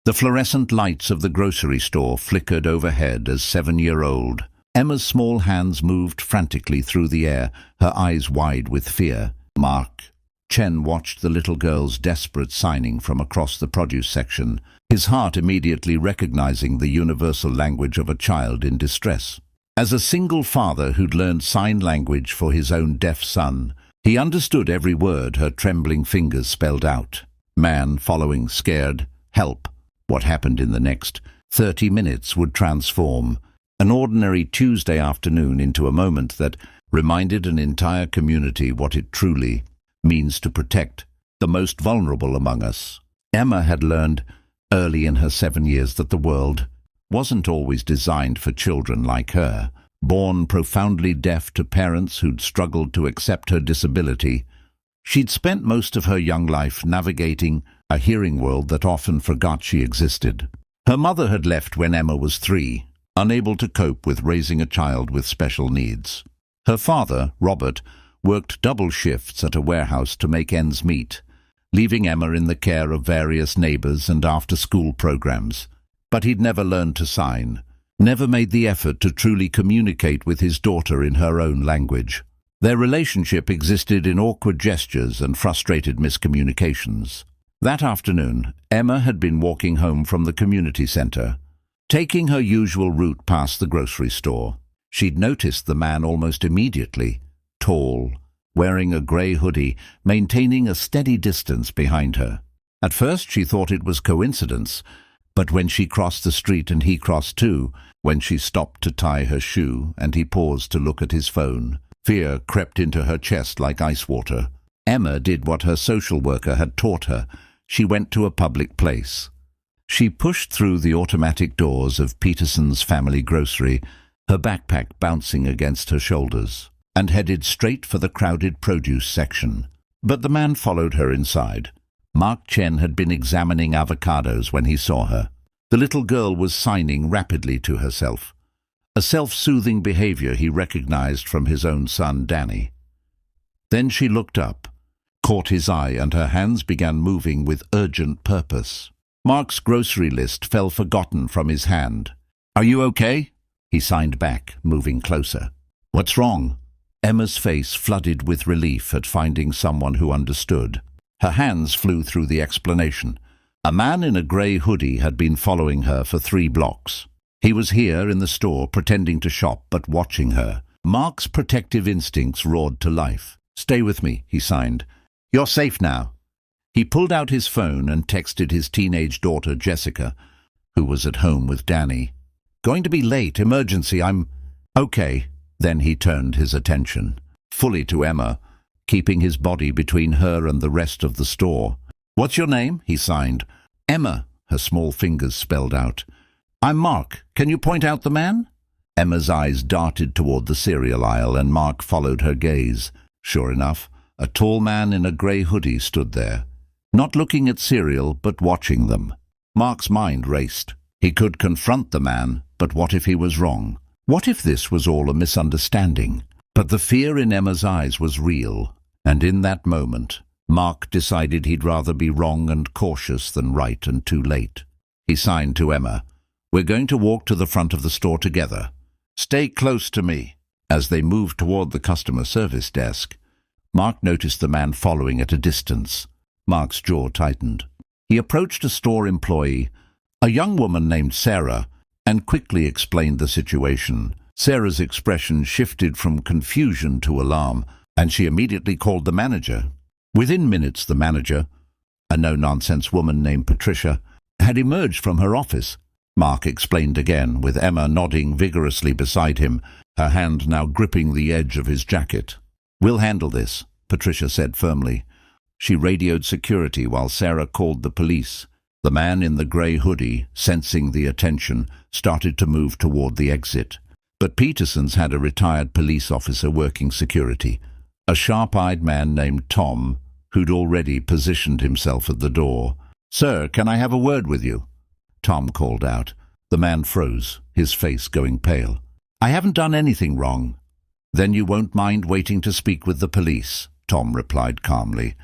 The fluorescent lights of the grocery store flickered overhead as 7-year-old Emma's small hands moved frantically through the air, her eyes wide with fear. Mark Chen watched the little girl's desperate signing from across the produce section, his heart immediately recognizing the universal language of a child in distress. As a single father who'd learned sign language for his own deaf son, he understood every word her trembling fingers spelled out. Man following, scared, help. What happened in the next 30 minutes would transform an ordinary Tuesday afternoon into a moment that reminded an entire community what it truly means to protect the most vulnerable among us. Emma had learned early in her 7 years that the world wasn't always designed for children like her. Born profoundly deaf to parents who'd struggled to accept her disability, she'd spent most of her young life navigating a hearing world that often forgot she existed. Her mother had left when Emma was 3, unable to cope with raising a child with special needs. Her father, Robert, worked double shifts at a warehouse to make ends meet, leaving Emma in the care of various neighbors and after-school programs. But he'd never learned to sign, never made the effort to truly communicate with his daughter in her own language. Their relationship existed in awkward gestures and frustrated miscommunications. That afternoon, Emma had been walking home from the community center, taking her usual route past the grocery store. She'd noticed the man almost immediately, tall, wearing a grey hoodie, maintaining a steady distance behind her. At first she thought it was coincidence, but when she crossed the street and he crossed too, when she stopped to tie her shoe and he paused to look at his phone, fear crept into her chest like ice water. Emma did what her social worker had taught her. She went to a public place. She pushed through the automatic doors of Peterson's family grocery, her backpack bouncing against her shoulders, and headed straight for the crowded produce section. But the man followed her inside. Mark Chen had been examining avocados when he saw her. The little girl was signing rapidly to herself, a self-soothing behavior he recognized from his own son, Danny. Then she looked up, caught his eye, and her hands began moving with urgent purpose. Mark's grocery list fell forgotten from his hand. "Are you okay?" he signed back, moving closer. "What's wrong?" Emma's face flooded with relief at finding someone who understood. Her hands flew through the explanation. A man in a grey hoodie had been following her for 3 blocks. He was here in the store pretending to shop but watching her. Mark's protective instincts roared to life. "Stay with me," he signed. "You're safe now." He pulled out his phone and texted his teenage daughter, Jessica, who was at home with Danny. "Going to be late, emergency, I'm..." "Okay." Then he turned his attention fully to Emma, keeping his body between her and the rest of the store. "What's your name?" he signed. "Emma," her small fingers spelled out. "I'm Mark. Can you point out the man?" Emma's eyes darted toward the cereal aisle, and Mark followed her gaze. Sure enough, a tall man in a grey hoodie stood there, not looking at cereal, but watching them. Mark's mind raced. He could confront the man, but what if he was wrong? What if this was all a misunderstanding? But the fear in Emma's eyes was real, and in that moment, Mark decided he'd rather be wrong and cautious than right and too late. He signed to Emma, "We're going to walk to the front of the store together. Stay close to me." As they moved toward the customer service desk, Mark noticed the man following at a distance. Mark's jaw tightened. He approached a store employee, a young woman named Sarah, and quickly explained the situation. Sarah's expression shifted from confusion to alarm, and she immediately called the manager. Within minutes, the manager, a no-nonsense woman named Patricia, had emerged from her office. Mark explained again, with Emma nodding vigorously beside him, her hand now gripping the edge of his jacket. "We'll handle this," Patricia said firmly. She radioed security while Sarah called the police. The man in the grey hoodie, sensing the attention, started to move toward the exit. But Peterson's had a retired police officer working security, a sharp-eyed man named Tom, who'd already positioned himself at the door. "Sir, can I have a word with you?" Tom called out. The man froze, his face going pale. "I haven't done anything wrong." "Then you won't mind waiting to speak with the police," Tom replied calmly.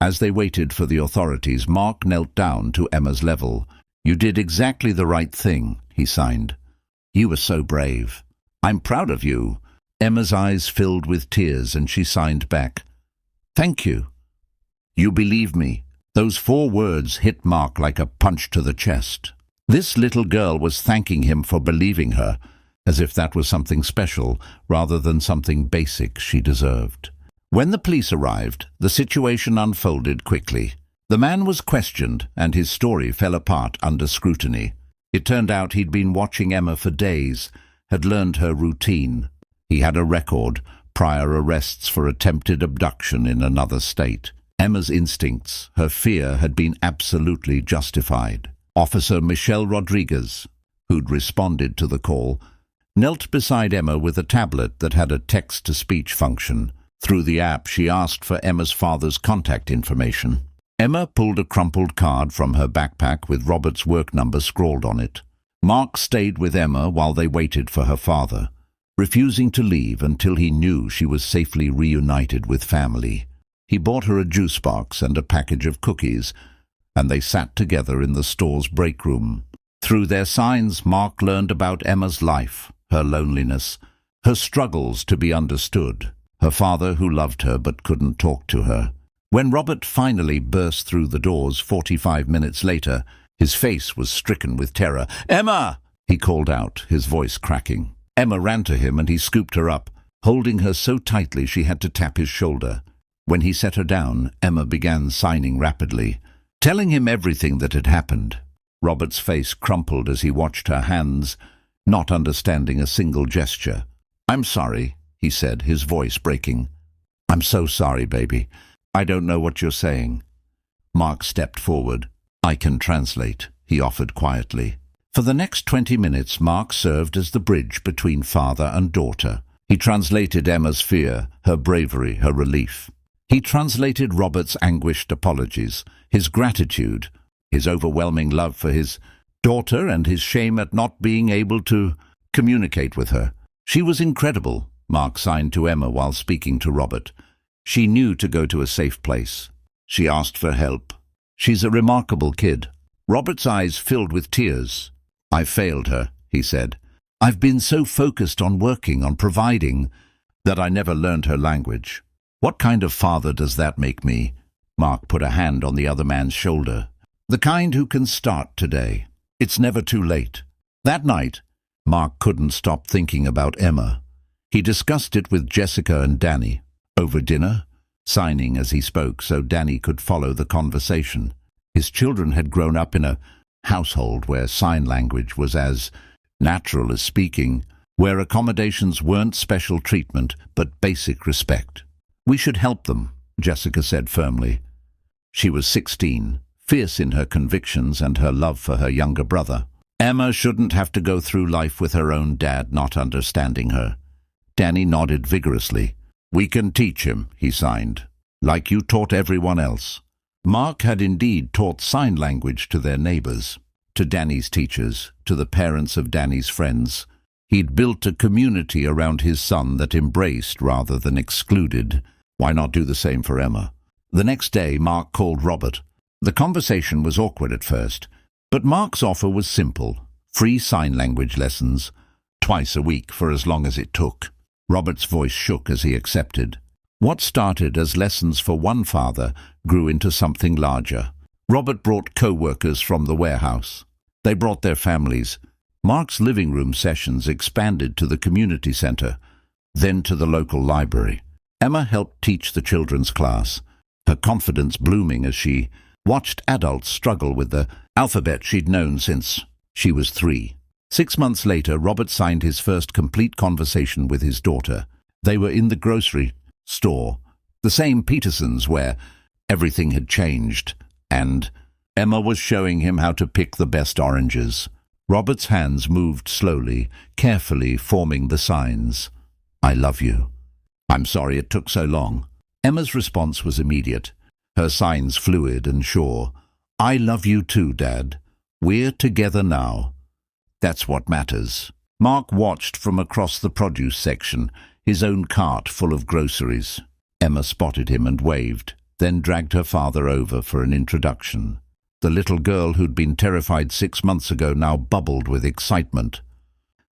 As they waited for the authorities, Mark knelt down to Emma's level. "You did exactly the right thing," he signed. "You were so brave. I'm proud of you." Emma's eyes filled with tears and she signed back, "Thank you. You believe me." Those 4 words hit Mark like a punch to the chest. This little girl was thanking him for believing her, as if that was something special rather than something basic she deserved. When the police arrived, the situation unfolded quickly. The man was questioned and his story fell apart under scrutiny. It turned out he'd been watching Emma for days, had learned her routine. He had a record, prior arrests for attempted abduction in another state. Emma's instincts, her fear, had been absolutely justified. Officer Michelle Rodriguez, who'd responded to the call, knelt beside Emma with a tablet that had a text-to-speech function. Through the app, she asked for Emma's father's contact information. Emma pulled a crumpled card from her backpack with Robert's work number scrawled on it. Mark stayed with Emma while they waited for her father, refusing to leave until he knew she was safely reunited with family. He bought her a juice box and a package of cookies, and they sat together in the store's break room. Through their signs, Mark learned about Emma's life, her loneliness, her struggles to be understood, her father who loved her but couldn't talk to her. When Robert finally burst through the doors 45 minutes later, his face was stricken with terror. "Emma!" he called out, his voice cracking. Emma ran to him and he scooped her up, holding her so tightly she had to tap his shoulder. When he set her down, Emma began signing rapidly, telling him everything that had happened. Robert's face crumpled as he watched her hands, not understanding a single gesture. "I'm sorry," he said, his voice breaking. "I'm so sorry, baby. I don't know what you're saying." Mark stepped forward. "I can translate," he offered quietly. For the next 20 minutes, Mark served as the bridge between father and daughter. He translated Emma's fear, her bravery, her relief. He translated Robert's anguished apologies, his gratitude, his overwhelming love for his daughter and his shame at not being able to communicate with her. "She was incredible," Mark signed to Emma while speaking to Robert. "She knew to go to a safe place. She asked for help. She's a remarkable kid." Robert's eyes filled with tears. "I failed her," he said. "I've been so focused on working, on providing, that I never learned her language." "What kind of father does that make me?" Mark put a hand on the other man's shoulder. "The kind who can start today. It's never too late." That night, Mark couldn't stop thinking about Emma. He discussed it with Jessica and Danny. Over dinner, signing as he spoke so Danny could follow the conversation. His children had grown up in a household where sign language was as natural as speaking, where accommodations weren't special treatment but basic respect. "We should help them," Jessica said firmly. She was 16, fierce in her convictions and her love for her younger brother. Emma shouldn't have to go through life with her own dad not understanding her. Danny nodded vigorously. "We can teach him," he signed, "like you taught everyone else." Mark had indeed taught sign language to their neighbors, to Danny's teachers, to the parents of Danny's friends. He'd built a community around his son that embraced rather than excluded. Why not do the same for Emma? The next day, Mark called Robert. The conversation was awkward at first, but Mark's offer was simple: free sign language lessons, twice a week for as long as it took. Robert's voice shook as he accepted. What started as lessons for one father grew into something larger. Robert brought co-workers from the warehouse. They brought their families. Mark's living room sessions expanded to the community center, then to the local library. Emma helped teach the children's class, her confidence blooming as she watched adults struggle with the alphabet she'd known since she was 3. 6 months later, Robert signed his first complete conversation with his daughter. They were in the grocery store, the same Peterson's where everything had changed, and Emma was showing him how to pick the best oranges. Robert's hands moved slowly, carefully forming the signs. "I love you. I'm sorry it took so long." Emma's response was immediate, her signs fluid and sure. "I love you too, Dad. We're together now. That's what matters." Mark watched from across the produce section, his own cart full of groceries. Emma spotted him and waved, then dragged her father over for an introduction. The little girl who'd been terrified 6 months ago now bubbled with excitement,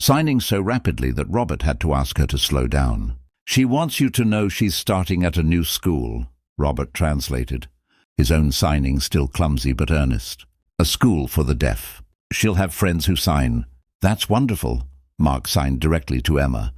signing so rapidly that Robert had to ask her to slow down. "She wants you to know she's starting at a new school," Robert translated, his own signing still clumsy but earnest. "A school for the deaf. She'll have friends who sign." "That's wonderful." Mark signed directly to Emma,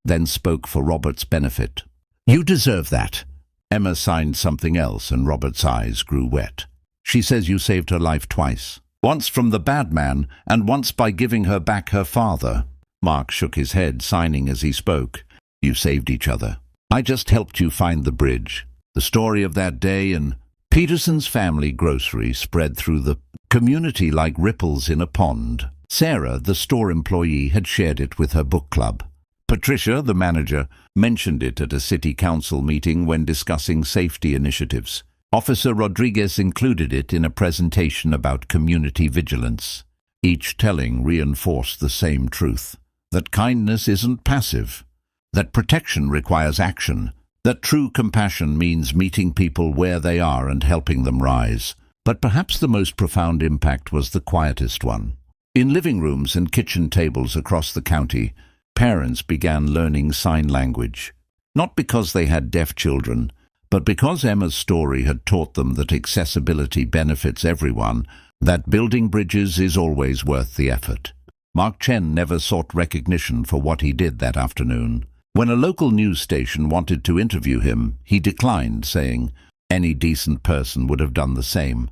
then spoke for Robert's benefit. "You deserve that." Emma signed something else and Robert's eyes grew wet. "She says you saved her life twice. Once from the bad man and once by giving her back her father." Mark shook his head, signing as he spoke. "You saved each other. I just helped you find the bridge." The story of that day in Peterson's family grocery spread through the community like ripples in a pond. Sarah, the store employee, had shared it with her book club. Patricia, the manager, mentioned it at a city council meeting when discussing safety initiatives. Officer Rodriguez included it in a presentation about community vigilance. Each telling reinforced the same truth: that kindness isn't passive, that protection requires action, that true compassion means meeting people where they are and helping them rise. But perhaps the most profound impact was the quietest one. In living rooms and kitchen tables across the county, parents began learning sign language, not because they had deaf children, but because Emma's story had taught them that accessibility benefits everyone, that building bridges is always worth the effort. Mark Chen never sought recognition for what he did that afternoon. When a local news station wanted to interview him, he declined, saying any decent person would have done the same.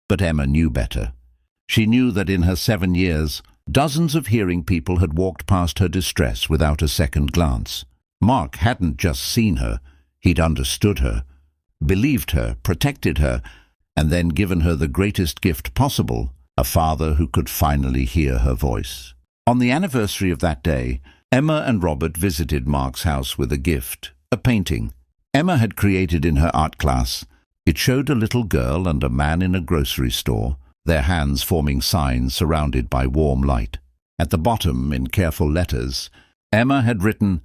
But Emma knew better. She knew that in her 7 years, dozens of hearing people had walked past her distress without a second glance. Mark hadn't just seen her, he'd understood her, believed her, protected her, and then given her the greatest gift possible, a father who could finally hear her voice. On the anniversary of that day, Emma and Robert visited Mark's house with a gift, a painting Emma had created in her art class. It showed a little girl and a man in a grocery store, their hands forming signs surrounded by warm light. At the bottom, in careful letters, Emma had written,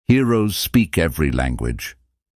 "Heroes speak every language.